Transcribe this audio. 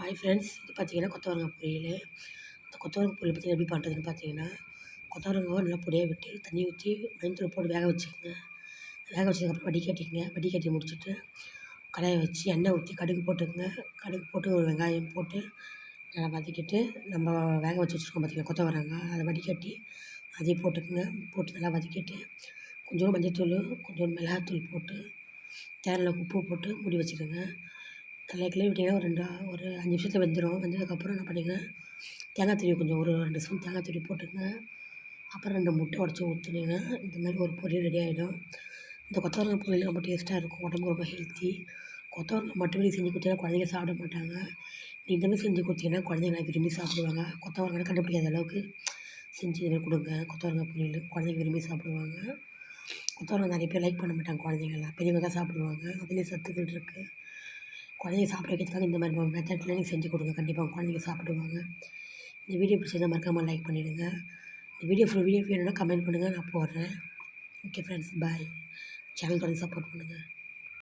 Hi friends, இது பார்த்தீங்கன்னா கொத்தவரங்காய் பொரியல். இந்த கொத்தவரங்காய் பொரியல் பார்த்தீங்கன்னா எப்படி பண்ணுறதுன்னு பார்த்தீங்கன்னா, கொத்தவரங்காவை நல்லா பொடியாக வெட்டி தண்ணி ஊற்றி மஞ்சத்தூள் போட்டு வேக வச்சுக்கோங்க. வேக வச்சதுக்கப்புறம் வடிகட்டிக்கங்க. வடிகட்டி முடிச்சுட்டு கடாயை வச்சு எண்ணெய் ஊற்றி கடுகு போட்டுக்கங்க. கடுகு போட்டு ஒரு வெங்காயம் போட்டு நல்லா வதக்கிட்டு, நம்ம வேக வச்சு வச்சுருக்கோம் பார்த்தீங்கன்னா கொத்தவரங்காய், அதை வடிகட்டி அதையும் போட்டுக்கங்க. போட்டு நல்லா வதக்கிட்டு கொஞ்சோண்டு மஞ்சத்தூள், கொஞ்சோண்டு மிளகாத்தூள் போட்டு தேவையான உப்பு போட்டு மூடி வச்சுக்கோங்க. கிளறி விட்டிங்கன்னா ஒரு 5 நிமிஷத்துல வெந்துடும். வெந்ததுக்கப்புறம் என்ன பண்ணிங்க, தேங்காய் துருவி கொஞ்சம் ஒரு 2 ஸ்பூன் தேங்காய் துருவி போட்டுக்கங்க. அப்புறம் 2 முட்டை உடச்சி ஊற்றுனீங்கன்னா இந்த மாதிரி ஒரு பொரியல் ரெடி ஆகிடும். இந்த கொத்தவரங்காய் பொரியல் ரொம்ப டேஸ்ட்டாக இருக்கும். உடம்புக்கு ரொம்ப ஹெல்த்தி. கொத்தவரங்காய் மட்டுமே நீ செஞ்சு கொடுத்தீங்கன்னா குழந்தைங்க சாப்பிட மாட்டாங்க. நீ இந்த மாதிரி செஞ்சு கொடுத்தீங்கன்னா குழந்தைங்க விரும்பி சாப்பிடுவாங்க. கொத்தவரங்காய் கண்டுபிடிக்காத அளவுக்கு செஞ்சு இது மாதிரி கொடுங்க. கொத்தவரங்காய் பொரியல் குழந்தைங்க விரும்பி சாப்பிடுவாங்க. கொத்தவரங்காய் நிறைய பேர் லைக் பண்ண மாட்டாங்க குழந்தைங்கலாம். பெரியவங்க தான் சாப்பிடுவாங்க. அதுலேயும் சத்துக்கள் இருக்குது. குழந்தைங்க சாப்பிட வைக்கிறதுக்காக இந்த மாதிரி மெத்தட்ல நீங்கள் செஞ்சு கொடுங்க. கண்டிப்பாக உங்கள் குழந்தைங்க சாப்பிடுவாங்க. இந்த வீடியோ பிடிச்சிருந்தா மறக்காமல் லைக் பண்ணிவிடுங்க. இந்த வீடியோ வேணும்னா கமெண்ட் பண்ணுங்கள், நான் போடுறேன். ஓகே ஃப்ரெண்ட்ஸ், பாய். சேனல் தொடர்ந்து சப்போர்ட் பண்ணுங்கள்.